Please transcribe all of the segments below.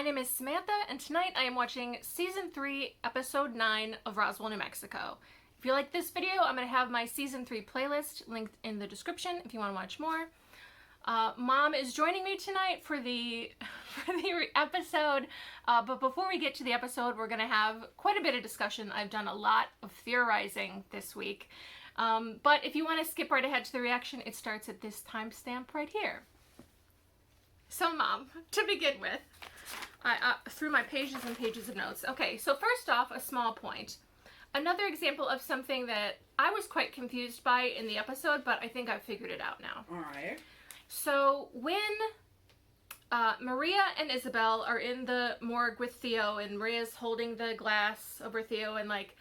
My name is Samantha, and tonight I am watching Season 3, Episode 9 of Roswell, New Mexico. If you like this video, I'm going to have my Season 3 playlist linked in the description if you want to watch more. Mom is joining me tonight for the episode, but before we get to the episode, we're going to have quite a bit of discussion. I've done a lot of theorizing this week, but if you want to skip right ahead to the reaction, it starts at this timestamp right here. So Mom, to begin with, I threw my pages and pages of notes. Okay, so first off, a small point. Another example of something that I was quite confused by in the episode, but I think I've figured it out now. All right. So when Maria and Isabel are in the morgue with Theo, and Maria's holding the glass over Theo, and like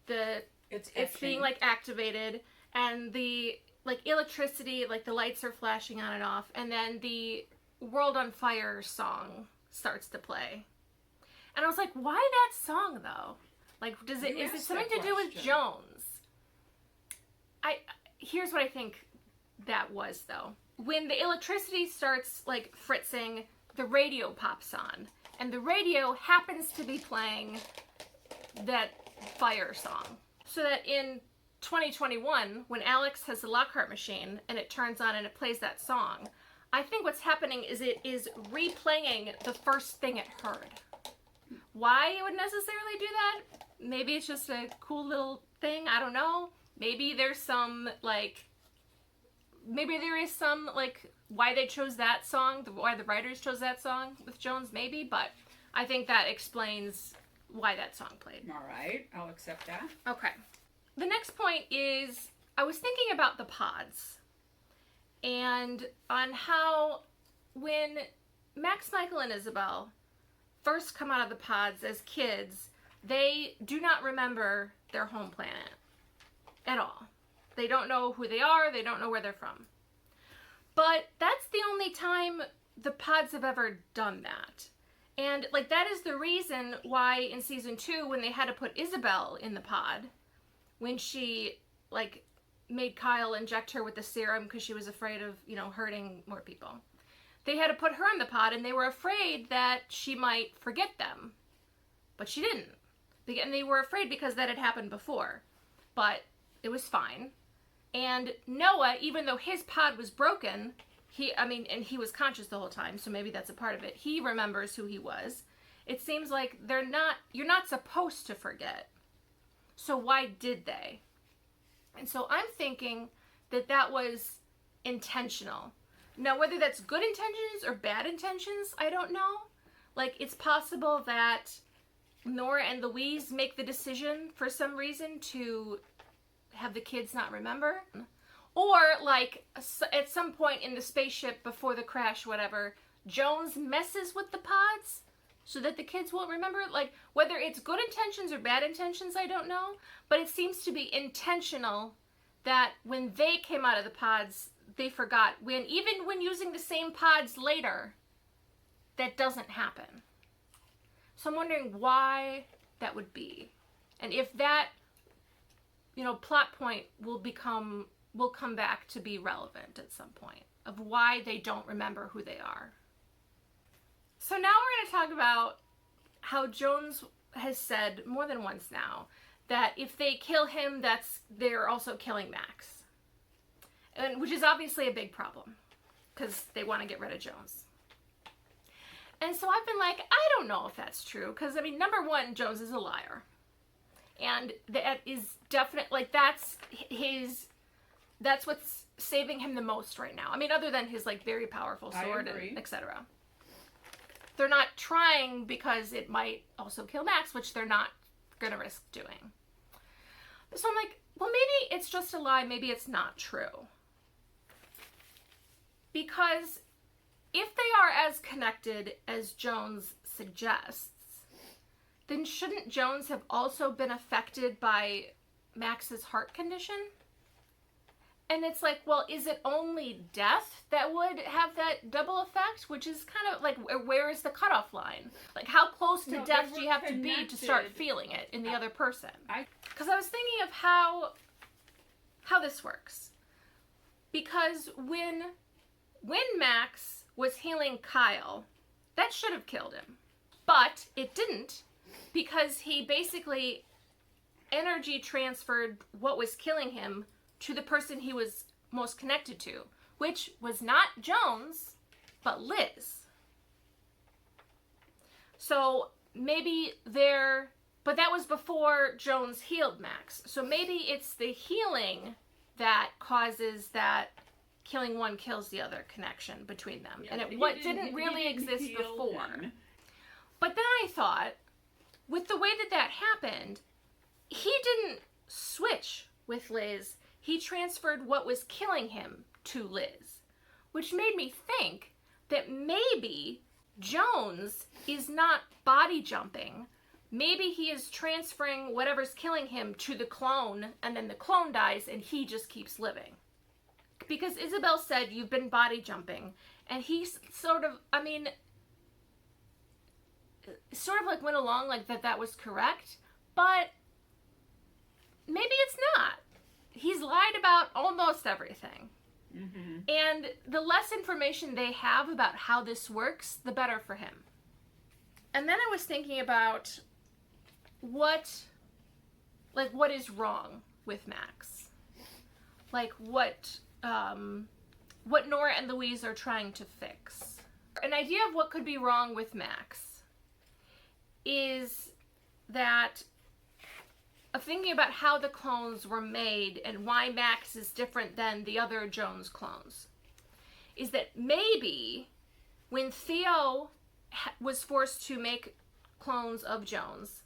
it's being like activated, and the like electricity, like the lights are flashing on and off, and then the World on Fire song starts to play. And I was like, why that song though? Like, is it something to do with Jones? Here's what I think that was though. When the electricity starts like fritzing, the radio pops on, and the radio happens to be playing that fire song. So that in 2021, when Alex has the Lockhart machine and it turns on and it plays that song, I think what's happening is it is replaying the first thing it heard. Why it would necessarily do that? Maybe it's just a cool little thing. I don't know. Maybe there's some like, maybe there is some like why they chose that song, why the writers chose that song with Jones, maybe. But I think that explains why that song played. All right, I'll accept that. Okay. The next point is I was thinking about the pods. And on how when Max, Michael, and Isabel first come out of the pods as kids, they do not remember their home planet at all. They don't know who they are, they don't know where they're from. But that's the only time the pods have ever done that. And like that is the reason why in season 2, when they had to put Isabel in the pod, when she like made Kyle inject her with the serum because she was afraid of, hurting more people. They had to put her in the pod, and they were afraid that she might forget them. But she didn't. And they were afraid because that had happened before. But it was fine. And Noah, even though his pod was broken, and he was conscious the whole time, so maybe that's a part of it. He remembers who he was. It seems like you're not supposed to forget. So why did they? And so I'm thinking that was intentional. Now, whether that's good intentions or bad intentions, I don't know. Like, it's possible that Nora and Louise make the decision for some reason to have the kids not remember. Or, like, at some point in the spaceship before the crash, whatever, Jones messes with the pods so that the kids won't remember. Like, whether it's good intentions or bad intentions, I don't know. But it seems to be intentional that when they came out of the pods, they forgot. Even when using the same pods later, that doesn't happen. So I'm wondering why that would be. And if that, plot point will come back to be relevant at some point of why they don't remember who they are. So now we're going to talk about how Jones has said more than once now that if they kill him, they're also killing Max. And which is obviously a big problem because they want to get rid of Jones. And so I've been like, I don't know if that's true because, number one, Jones is a liar. And that is definitely, like, that's what's saving him the most right now. Other than his, like, very powerful sword and etc. They're not trying because it might also kill Max, which they're not going to risk doing. So I'm like, well, maybe it's just a lie. Maybe it's not true. Because if they are as connected as Jones suggests, then shouldn't Jones have also been affected by Max's heart condition? And it's like, well, is it only death that would have that double effect? Which is kind of like, where is the cutoff line? Like, how close to death do you have to be to start feeling it in the other person? Because I was thinking of how this works. Because when Max was healing Kyle, that should have killed him. But it didn't, because he basically energy transferred what was killing him to the person he was most connected to, which was not Jones, but Liz. So maybe but that was before Jones healed Max. So maybe it's the healing that causes that killing one kills the other connection between them. Yeah, and it didn't really exist before. Him. But then I thought, with the way that happened, he didn't switch with Liz. He transferred what was killing him to Liz, which made me think that maybe Jones is not body jumping. Maybe he is transferring whatever's killing him to the clone, and then the clone dies and he just keeps living. Because Isabel said, you've been body jumping. And he sort of like went along like that was correct. But maybe it's not. He's lied about almost everything. Mm-hmm. And the less information they have about how this works, the better for him. And then I was thinking about what is wrong with Max. Like what Nora and Louise are trying to fix. An idea of what could be wrong with Max is that of thinking about how the clones were made and why Max is different than the other Jones clones, is that maybe when Theo was forced to make clones of Jones,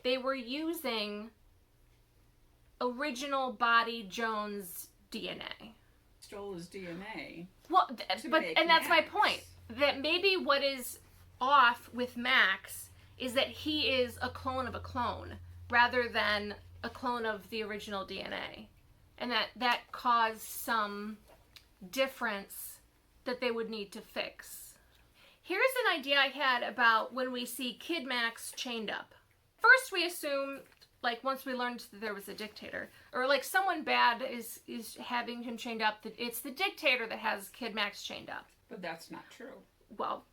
they were using original body Jones DNA. Stole his DNA. Well, that's my point. That maybe what is off with Max is that he is a clone of a clone, rather than a clone of the original DNA. And that caused some difference that they would need to fix. Here's an idea I had about when we see Kid Max chained up. First we assume, like once we learned that there was a dictator, or like someone bad is having him chained up, that it's the dictator that has Kid Max chained up. But that's not true. Well,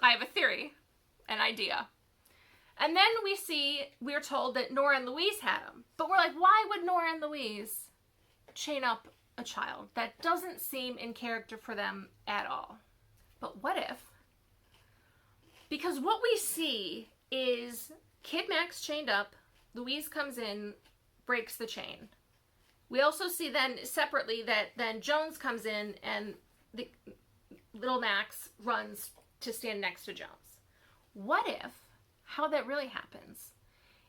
I have a theory, an idea. And then we're told that Nora and Louise had him. But we're like, why would Nora and Louise chain up a child? That doesn't seem in character for them at all. But what if? Because what we see is Kid Max chained up, Louise comes in, breaks the chain. We also see then separately that then Jones comes in and the little Max runs to stand next to Jones. What if, how that really happens,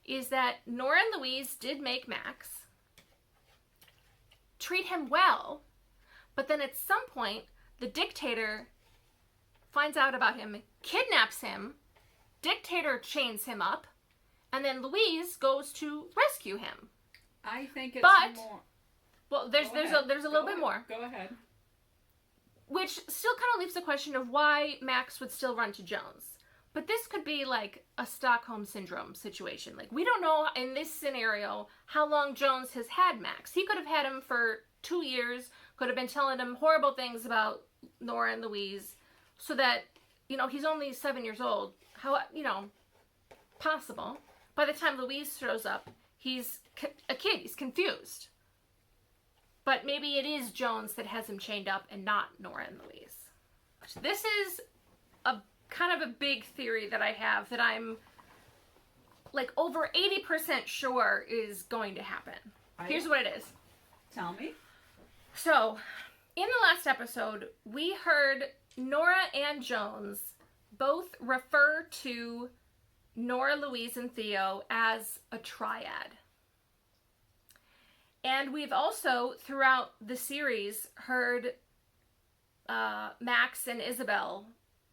is that Nora and Louise did make Max, treat him well, but then at some point the dictator finds out about him, kidnaps him, dictator chains him up, and then Louise goes to rescue him. I think it's more. Well, there's a little bit more. Go ahead. Which still kind of leaves the question of why Max would still run to Jones. But this could be like a Stockholm Syndrome situation. Like, we don't know in this scenario how long Jones has had Max. He could have had him for 2 years, could have been telling him horrible things about Nora and Louise, so that, he's only 7 years old. How, possible. By the time Louise shows up, he's a kid. He's confused. But maybe it is Jones that has him chained up and not Nora and Louise. This is a kind of a big theory that I have that I'm like over 80% sure is going to happen. Here's what it is. Tell me. So, in the last episode, we heard Nora and Jones both refer to Nora, Louise, and Theo as a triad. And we've also, throughout the series, heard Max and Isabel,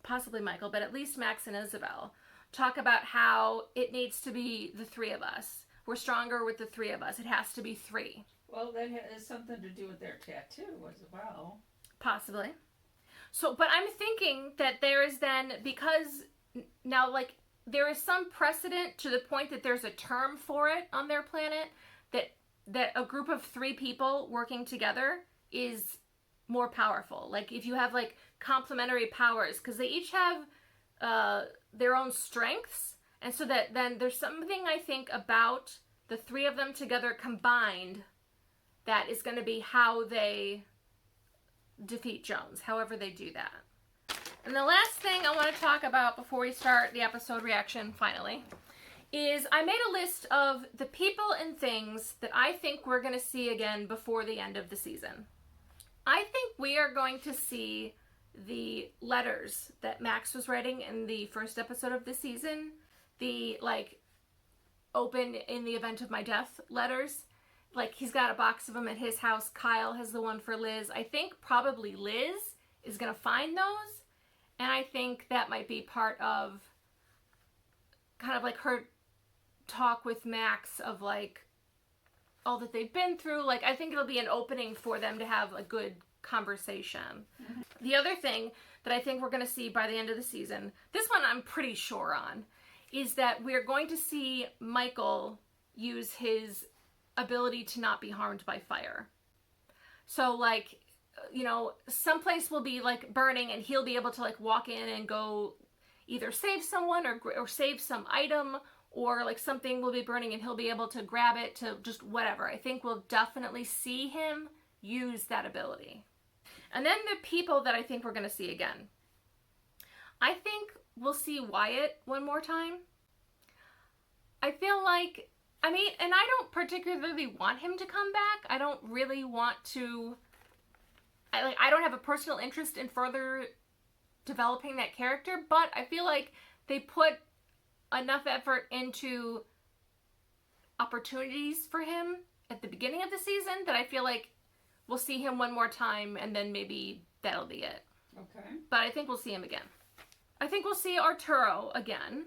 possibly Michael, but at least Max and Isabel, talk about how it needs to be the three of us. We're stronger with the three of us. It has to be three. Well, that has something to do with their tattoo as well. Possibly. So, but I'm thinking that there is then, because now, like, there is some precedent to the point that there's a term for it on their planet, that a group of three people working together is more powerful. Like, if you have, like, complementary powers, because they each have their own strengths. And so that then there's something I think about the three of them together combined that is going to be how they defeat Jones, however they do that. And the last thing I want to talk about before we start the episode reaction finally is I made a list of the people and things that I think we're going to see again before the end of the season. I think we are going to see the letters that Max was writing in the first episode of the season, the like open in the event of my death letters. Like he's got a box of them at his house. Kyle has the one for Liz. I think probably Liz is going to find those. And I think that might be part of kind of like her talk with Max of like all that they've been through. Like I think it'll be an opening for them to have a good conversation. Mm-hmm. The other thing that I think we're going to see by the end of the season, this one I'm pretty sure on, is that we're going to see Michael use his ability to not be harmed by fire. So like, you know, someplace will be like burning and he'll be able to like walk in and go either save someone or save some item, or like something will be burning and he'll be able to grab it to just whatever. I think we'll definitely see him use that ability. And then the people that I think we're going to see again. I think we'll see Wyatt one more time. I feel like, I mean, and I don't particularly want him to come back. I don't really want to, I don't have a personal interest in further developing that character, but I feel like they put enough effort into opportunities for him at the beginning of the season that I feel like we'll see him one more time and then maybe that'll be it. Okay. But I think we'll see him again. I think we'll see Arturo again,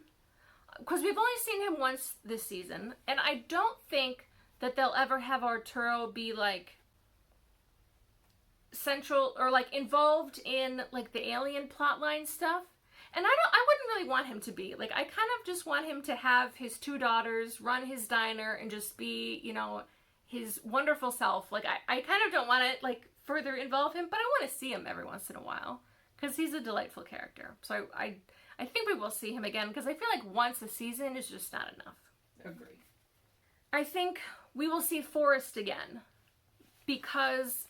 because we've only seen him once this season, and I don't think that they'll ever have Arturo be like central or like involved in like the alien plotline stuff. And I wouldn't really want him to be. Like, I kind of just want him to have his two daughters, run his diner, and just be, you know, his wonderful self. Like, I kind of don't want to, like, further involve him, but I want to see him every once in a while, because he's a delightful character. So I think we will see him again, because I feel like once a season is just not enough. Agreed. I think we will see Forrest again, because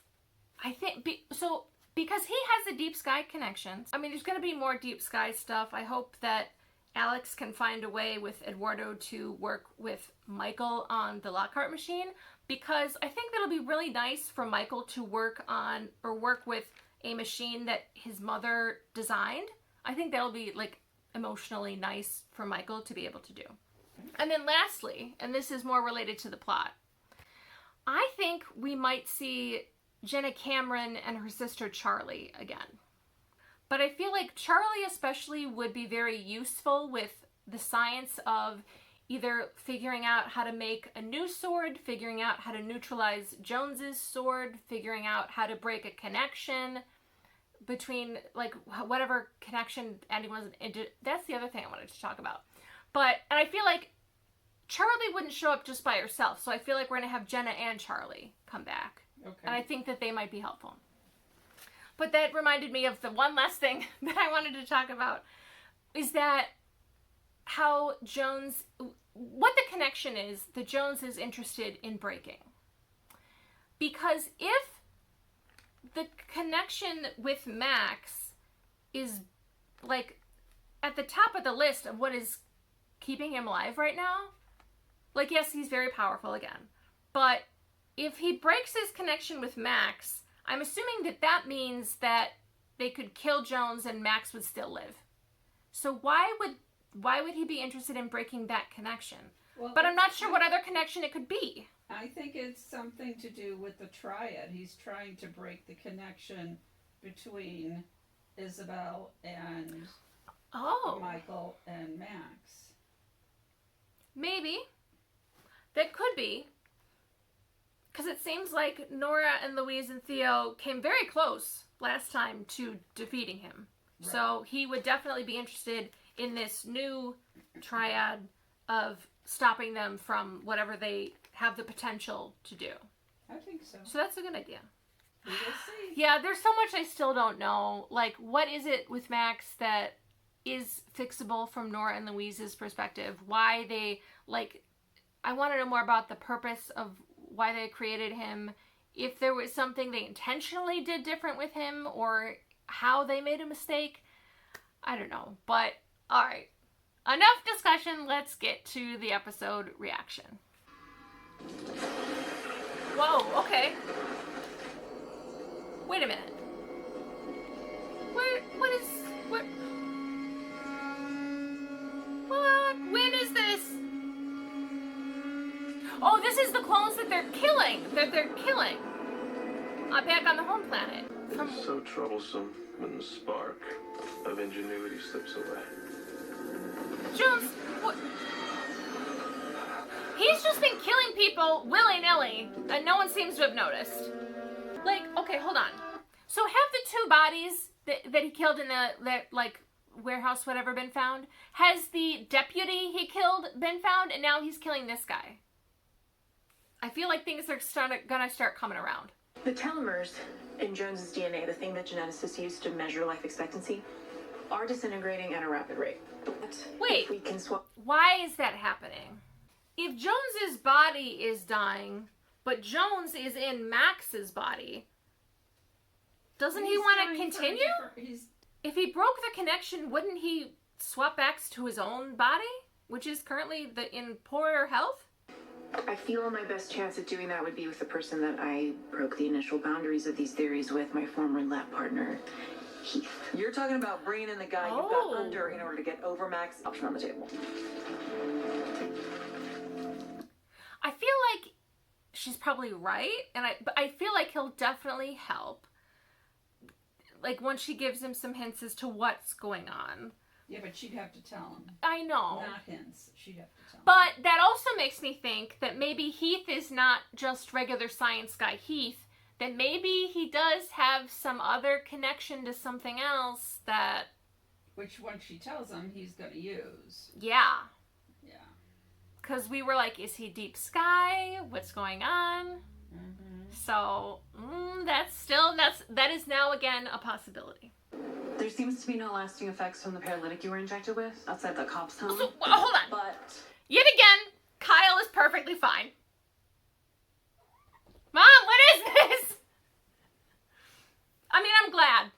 I think, because he has the Deep Sky connections. I mean, there's going to be more Deep Sky stuff. I hope that Alex can find a way with Eduardo to work with Michael on the Lockhart machine, because I think that'll be really nice for Michael to work on or work with a machine that his mother designed. I think that'll be like emotionally nice for Michael to be able to do. And then lastly, and this is more related to the plot, I think we might see Jenna Cameron and her sister Charlie again. But I feel like Charlie especially would be very useful with the science of either figuring out how to make a new sword, figuring out how to neutralize Jones's sword, figuring out how to break a connection between, like, whatever connection anyone's into. That's the other thing I wanted to talk about. And I feel like Charlie wouldn't show up just by herself, so I feel like we're going to have Jenna and Charlie come back. Okay. And I think that they might be helpful. But that reminded me of the one last thing that I wanted to talk about, is that how Jones, what the connection is that Jones is interested in breaking. Because if the connection with Max is like at the top of the list of what is keeping him alive right now, like, yes, he's very powerful again, but if he breaks his connection with Max, I'm assuming that that means that they could kill Jones and Max would still live. So why would he be interested in breaking that connection? Well, but I'm not sure what other connection it could be. I think it's something to do with the triad. He's trying to break the connection between Isabel and Michael and Max. Maybe. That could be. Because it seems like Nora and Louise and Theo came very close last time to defeating him. Right. So he would definitely be interested in this new triad of stopping them from whatever they have the potential to do. I think so. So that's a good idea. We will see. Yeah, there's so much I still don't know. Like, what is it with Max that is fixable from Nora and Louise's perspective. Why they, like, I want to know more about the purpose of why they created him. If there was something they intentionally did different with him, or how they made a mistake. I don't know. But, alright. Enough discussion. Let's get to the episode reaction. Whoa, okay. Wait a minute. What? When is this? Oh, this is the clones that they're killing. Back on the home planet. It's so troublesome when the spark of ingenuity slips away. Jones, what? He's just been killing people willy-nilly, and no one seems to have noticed. Like, okay, hold on. So have the two bodies that he killed in that warehouse, whatever, been found? Has the deputy he killed been found, and now he's killing this guy? I feel like things are gonna start coming around. The telomeres in Jones's DNA, the thing that geneticists use to measure life expectancy, are disintegrating at a rapid rate. But wait, if we can why is that happening? If Jones's body is dying, but Jones is in Max's body, doesn't he want to continue? If he broke the connection, wouldn't he swap back to his own body, which is currently in poorer health? I feel my best chance at doing that would be with the person that I broke the initial boundaries of these theories with, my former lab partner, Heath. You're talking about bringing in the guy you got under in order to get over Max. Option on the table. I feel like she's probably right, but I feel like he'll definitely help. Like, once she gives him some hints as to what's going on. Yeah, but she'd have to tell him. I know. Not hints. She'd have to tell him. But that also makes me think that maybe Heath is not just regular science guy Heath. That maybe he does have some other connection to something else that... Which, once she tells him, he's going to use. Yeah. Yeah. Because we were like, is he deep sky? What's going on? Mm-hmm. So, that is now again a possibility. There seems to be no lasting effects from the paralytic you were injected with, outside the cop's home. So, hold on. But... Yet again, Kyle is perfectly fine. Mom, what is this? I mean, I'm glad.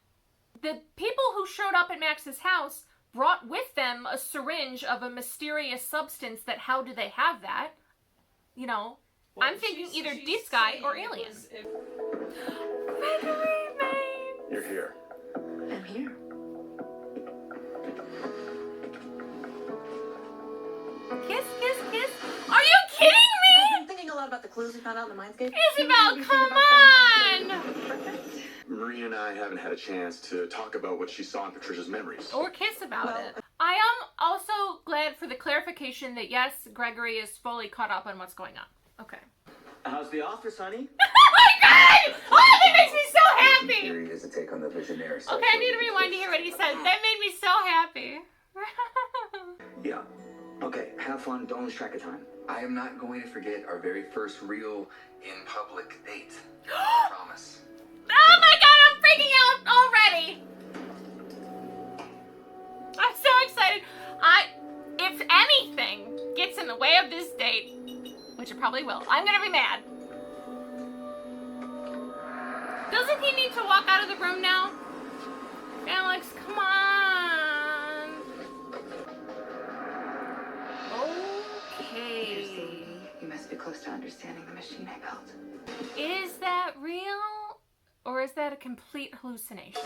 The people who showed up at Max's house brought with them a syringe of a mysterious substance that, how do they have that? You know, well, I'm thinking either deep sky or alien. Gregory, man. You're here. I'm here. Kiss, kiss, kiss. Are you kidding me? I've been thinking a lot about the clues we found out in the mindscape. Isabel, come on! Maria and I haven't had a chance to talk about what she saw in Patricia's memories. Or kiss about it. I am also glad for the clarification that yes, Gregory is fully caught up on what's going on. Okay. How's the office, honey? Oh my god! Oh, that makes me so happy! Theory is a take on the visionary. Okay, I need to rewind to hear what he said. That made me so happy. Yeah. Okay, have fun, don't lose track of time. I am not going to forget our very first real in-public date. I promise. Oh my god, I'm freaking out already! I'm so excited. If anything gets in the way of this date, which it probably will, I'm gonna be mad. Doesn't he need to walk out of the room now? Alex, come on. Okay. You must be close to understanding the machine I built. Is that real? Or is that a complete hallucination?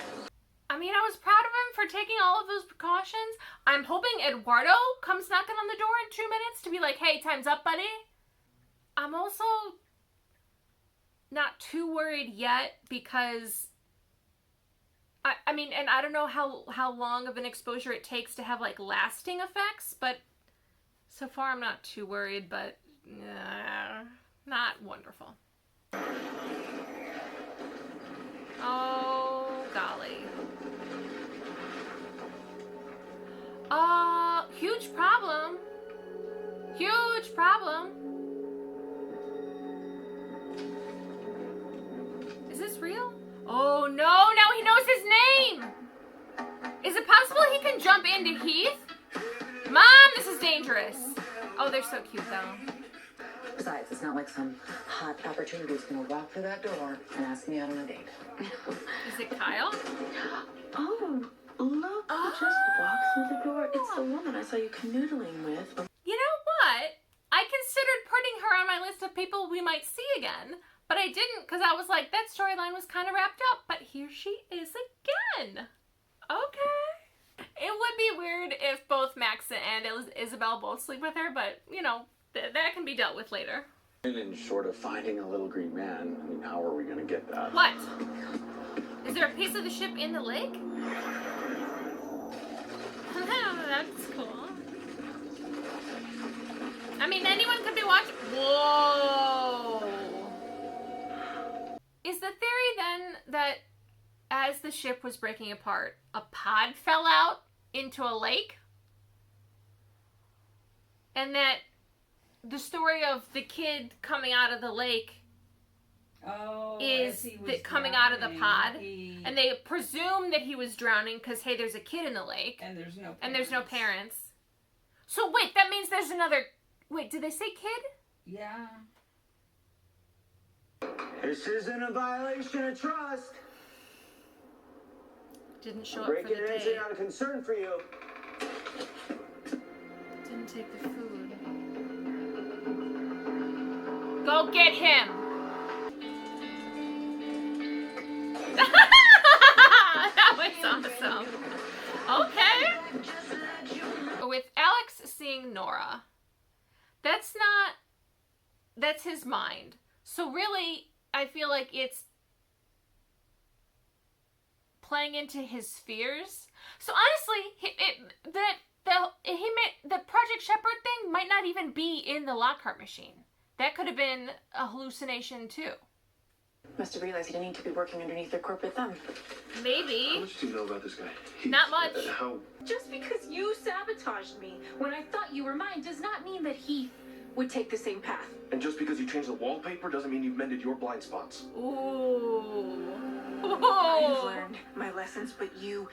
I mean, I was proud of him for taking all of those precautions. I'm hoping Eduardo comes knocking on the door in 2 minutes to be like, hey, time's up, buddy. I'm also not too worried yet because I mean, and I don't know how long of an exposure it takes to have like lasting effects, but so far I'm not too worried, but not wonderful. Oh, golly. Huge problem. Huge problem. Is this real? Oh no, now he knows his name! Is it possible he can jump into Heath? Mom, this is dangerous. Oh, they're so cute though. Besides, it's not like some hot opportunity is gonna walk through that door and ask me out on a date. Is it Kyle? Oh, look who just walked through the door. It's the woman I saw you canoodling with. You know what? I considered putting her on my list of people we might see again, but I didn't because I was like, that storyline was kind of wrapped up, but here she is again. Okay. It would be weird if both Max and Isabel both sleep with her, but, you know, that can be dealt with later. And short of finding a little green man, I mean, how are we going to get that? What? Is there a piece of the ship in the lake? That's cool. I mean, anyone could be watching. Whoa! Is the theory then that as the ship was breaking apart, a pod fell out into a lake? And that the story of the kid coming out of the lake is coming out of the pod, and they presume that he was drowning because, hey, there's a kid in the lake, and there's no parents. And there's no parents. So wait, that means there's another. Wait, did they say kid? Yeah. This isn't a violation of trust. Didn't show up for the Breaking and entering day. out of concern for you. Didn't take the food. Go get him! That was awesome. Okay. With Alex seeing Nora, that's his mind. So really, I feel like it's playing into his fears. So honestly, the Project Shepherd thing might not even be in the Lockhart machine. That could have been a hallucination too. Must have realized he didn't need to be working underneath their corporate thumb. Maybe. How much do you know about this guy? Not much. How? Just because you sabotaged me when I thought you were mine does not mean that he would take the same path. And just because you changed the wallpaper doesn't mean you've mended your blind spots. Ooh. I've learned my lessons, but you...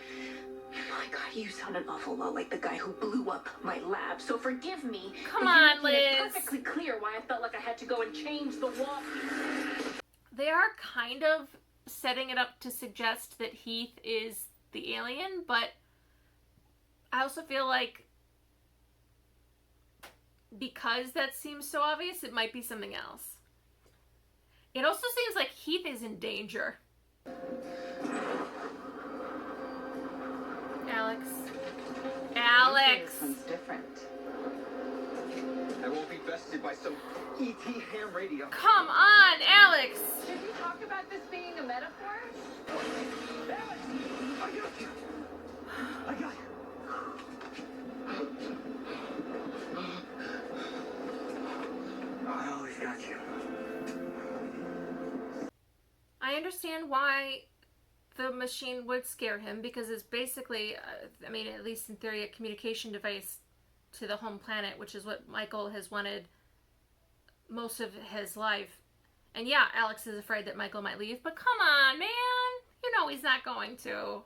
My God, you sound an awful lot like the guy who blew up my lab. So forgive me. Come for on, making it Liz. perfectly clear why I felt like I had to go and change the wall. They are kind of setting it up to suggest that Heath is the alien, but I also feel like because that seems so obvious, it might be something else. It also seems like Heath is in danger. Alex. This one's different. I won't be bested by some ET ham radio. Come on, Alex. Should we talk about this being a metaphor? Alex! I got you! I got you! I always got you. I understand why the machine would scare him because it's basically, I mean, at least in theory, a communication device to the home planet, which is what Michael has wanted most of his life. And yeah, Alex is afraid that Michael might leave, but come on, man. You know he's not going to.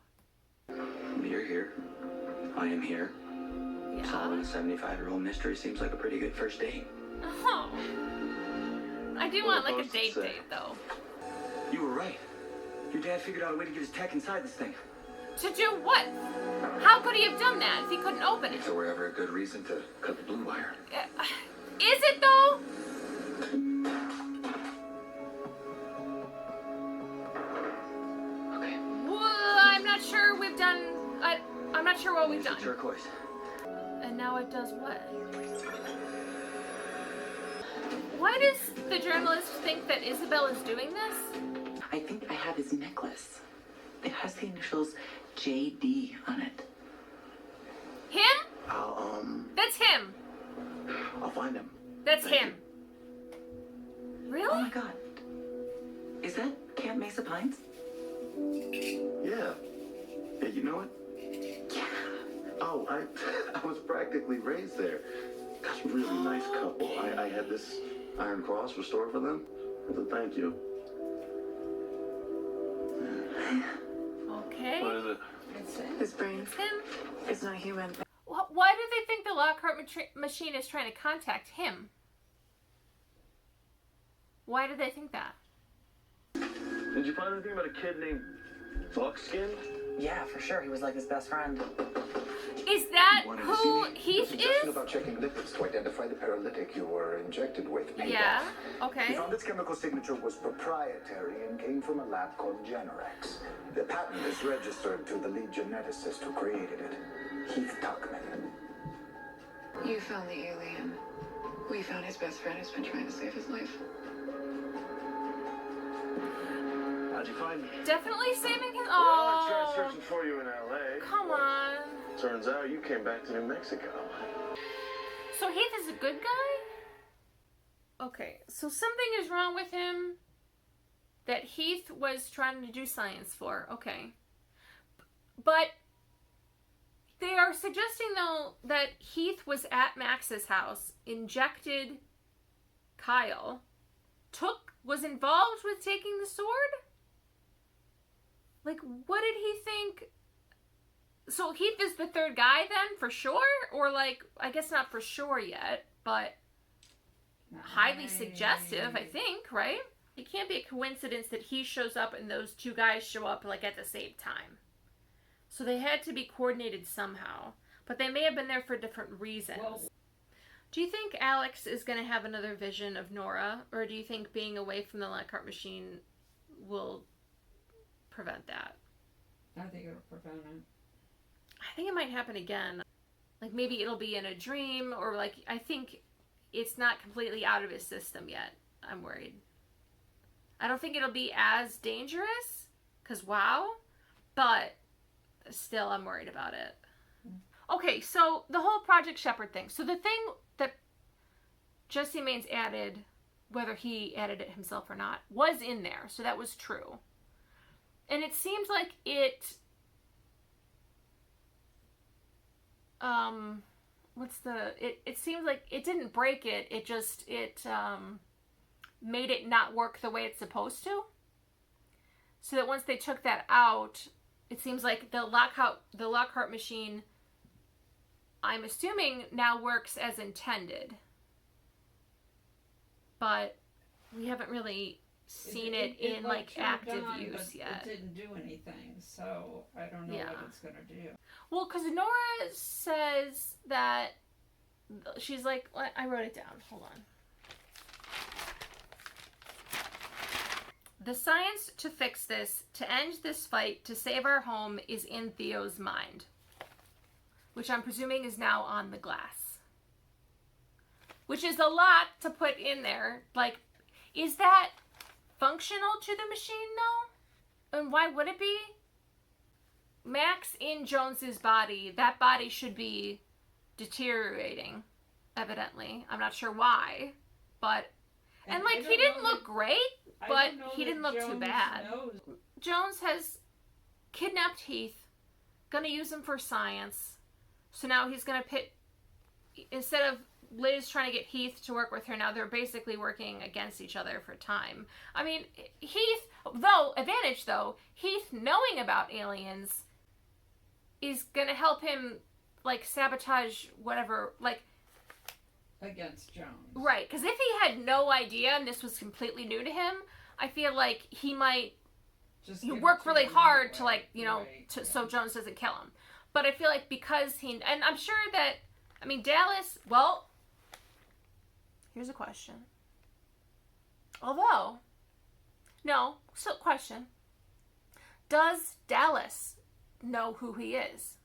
You're here. I am here. Yeah. Solving a 75-year-old mystery seems like a pretty good first date. Oh. I do want like a date though. You were right. Your dad figured out a way to get his tech inside this thing. To do what? How could he have done that if he couldn't open it? If there were ever a good reason to cut the blue wire. Is it though? Okay. Well, I'm not sure we've done. I'm not sure what we've It's a done. turquoise. And now it does what? Why does the journalist think that Isabel is doing this? I think I have his necklace. It has the initials JD on it. Him? That's him. I'll find him. That's Thank him. Oh Really? my God. Is that Camp Mesa Pines? Yeah. Yeah, you know it? Yeah. Oh, I was practically raised there. Gosh, really nice couple. I had this Iron Cross restored for them. As a thank you. Okay. What is it? His brain. It's him. It's not human. Why do they think the Lockhart machine is trying to contact him? Why do they think that? Did you find anything about a kid named Buckskin? Yeah, for sure. He was like his best friend. Is that who Heath is? About checking lipids to identify the paralytic you were injected with. Yeah, okay. We found its chemical signature was proprietary and came from a lab called Generex. The patent is registered to the lead geneticist who created it, Heath Tuckman. You found the alien. We found his best friend who's been trying to save his life. How'd you find me? Definitely saving his. Well, I tried searching for you in L.A. Come on. Turns out you came back to New Mexico. So Heath is a good guy? Okay, so something is wrong with him that Heath was trying to do science for. Okay. But they are suggesting, though, that Heath was at Max's house, injected Kyle, was involved with taking the sword? Like, what did he think? So Heath is the third guy then, for sure? Or, like, I guess not for sure yet, but highly suggestive, I think, right? It can't be a coincidence that he shows up and those two guys show up, like, at the same time. So they had to be coordinated somehow. But they may have been there for different reasons. Well, do you think Alex is going to have another vision of Nora? Or do you think being away from the Lockhart machine will prevent that? I think it'll prevent it. I think it might happen again. Like, maybe it'll be in a dream, or, like, I think it's not completely out of his system yet. I'm worried. I don't think it'll be as dangerous, because wow, but still, I'm worried about it. Okay, so the whole Project Shepherd thing. So the thing that Jesse Maines added, whether he added it himself or not, was in there. So that was true. And it seems like it... It seems like it didn't break it. It just, made it not work the way it's supposed to. So that once they took that out, it seems like the Lockhart machine, I'm assuming, now works as intended. But we haven't really seen it in like active use yet. It didn't do anything, so I don't know what it's gonna do. Well, because Nora says that she's like, I wrote it down. Hold on. The science to fix this, to end this fight, to save our home is in Theo's mind. Which I'm presuming is now on the glass. Which is a lot to put in there. Like, is that functional to the machine, though? And why would it be? Max in Jones's body, that body should be deteriorating, evidently. I'm not sure why, but... And like, he didn't look great, but he didn't look too bad. Jones has kidnapped Heath, gonna use him for science. So now he's gonna pit... Instead of Liz trying to get Heath to work with her, now they're basically working against each other for time. I mean, Heath, Heath knowing about aliens is gonna help him, like, sabotage whatever, like... Against Jones. Right, because if he had no idea and this was completely new to him, I feel like he might work really hard to, like, you know, so Jones doesn't kill him. But I feel like because he... And I'm sure that... I mean, Dallas... Well, here's a question. Although... No, still a question. Does Dallas know who he is?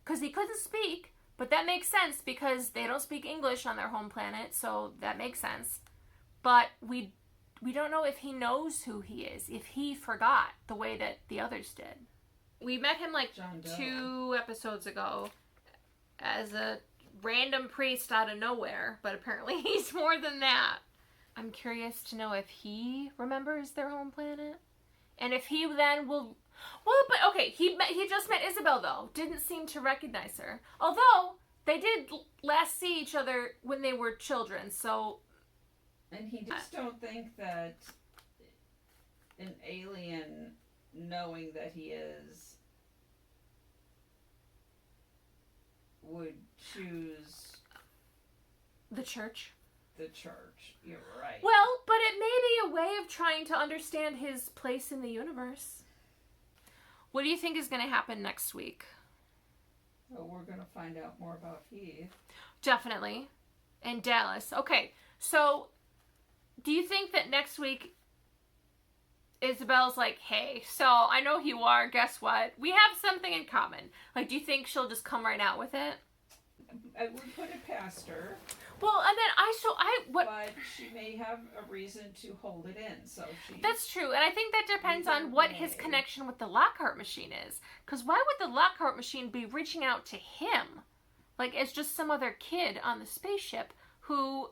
Because he couldn't speak... But that makes sense because they don't speak English on their home planet, so that makes sense. But we don't know if he knows who he is, if he forgot the way that the others did. We met him like 2 episodes ago as a random priest out of nowhere, but apparently he's more than that. I'm curious to know if he remembers their home planet. And if he then will... Well, but okay, he just met Isabel, though. Didn't seem to recognize her. Although, they did last see each other when they were children, so... And he just don't think that an alien knowing that he is would choose the church. The church. You're right. Well, but it may be a way of trying to understand his place in the universe. What do you think is going to happen next week? Well, we're going to find out more about Heath. Definitely. And Dallas. Okay, so do you think that next week Isabel's like, hey, so I know who you are, guess what? We have something in common. Like, do you think she'll just come right out with it? I would put it past her. Well, and then But she may have a reason to hold it in, so she... That's true, and I think that depends on what his connection with the Lockhart machine is. Because why would the Lockhart machine be reaching out to him? Like, it's just some other kid on the spaceship who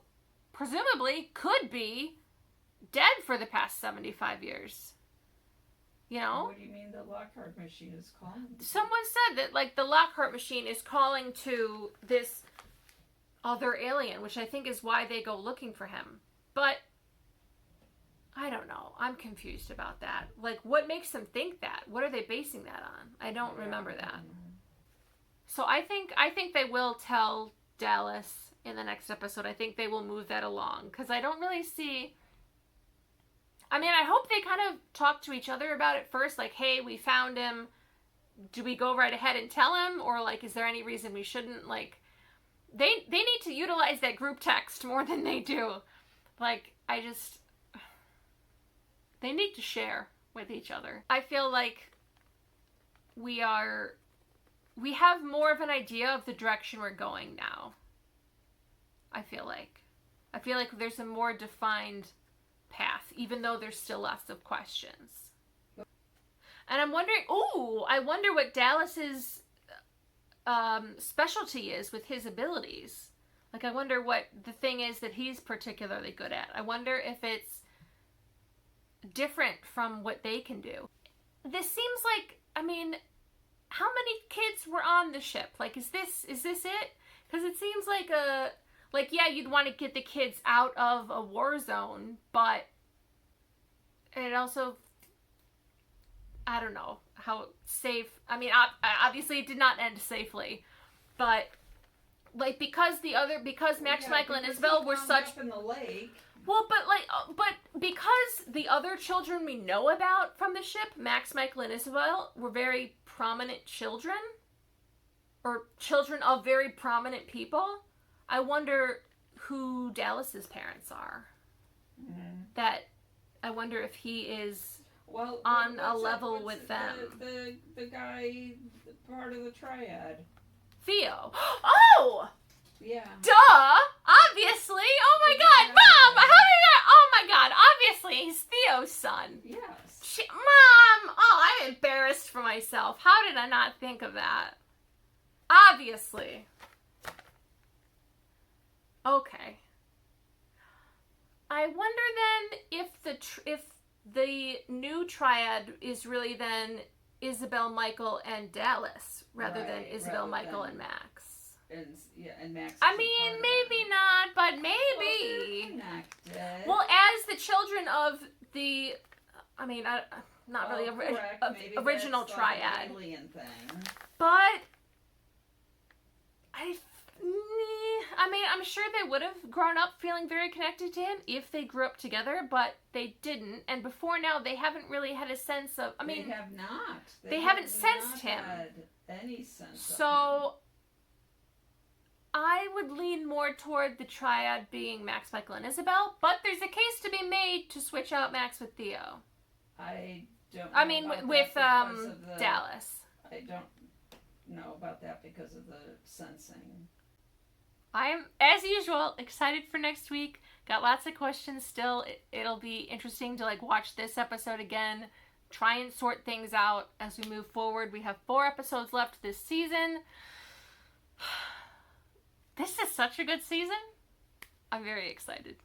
presumably could be dead for the past 75 years. You know? What do you mean the Lockhart machine is calling? Someone said that, like, the Lockhart machine is calling to this other alien, which I think is why they go looking for him. But I don't know. I'm confused about that. Like, what makes them think that? What are they basing that on? I don't remember that. So I think they will tell Dallas in the next episode. I think they will move that along, because I don't really see... I mean, I hope they kind of talk to each other about it first, like, hey, we found him. Do we go right ahead and tell him? Or, like, is there any reason we shouldn't? Like, they need to utilize that group text more than they do. Like, they need to share with each other. I feel like we have more of an idea of the direction we're going now. I feel like there's a more defined path, even though there's still lots of questions. And I'm wondering, I wonder what Dallas's specialty is with his abilities. Like, I wonder what the thing is that he's particularly good at. I wonder if it's different from what they can do. This seems like, I mean, how many kids were on the ship? Like, is this it? Because it seems like, yeah, you'd want to get the kids out of a war zone, but it also, I don't know how safe. I mean, obviously it did not end safely, but like, because Max, Michael, and Isabel were such in the lake. Well, but because the other children we know about from the ship, Max, Michael, and Isabel, were very prominent children, or children of very prominent people. I wonder who Dallas's parents are. Mm-hmm. That I wonder if he is on a level with them. The guy, part of the triad. Theo. Oh! Yeah. Duh! Obviously! Oh my god, Mom! How did I... Oh my god, obviously he's Theo's son. Yes. Mom! Oh, I'm embarrassed for myself. How did I not think of that? Obviously. Okay. I wonder then if the new triad is really then Isabel, Michael, and Dallas rather than Isabel, Michael, and Max. And Max. I mean, maybe not, but maybe. Well, as the children of the, I mean, not really original triad. Like an alien thing. But I mean, I'm sure they would have grown up feeling very connected to him if they grew up together, but they didn't. And before now, they haven't really had a sense of. I mean, they have not. They haven't sensed him. Had any sense. So I would lean more toward the triad being Max, Michael, and Isabel, but there's a case to be made to switch out Max with Theo. I don't know. I mean, with Dallas. I don't know about that because of the sensing. I'm, as usual, excited for next week. Got lots of questions still. It'll be interesting to watch this episode again, try and sort things out as we move forward. We have 4 episodes left this season. This is such a good season. I'm very excited.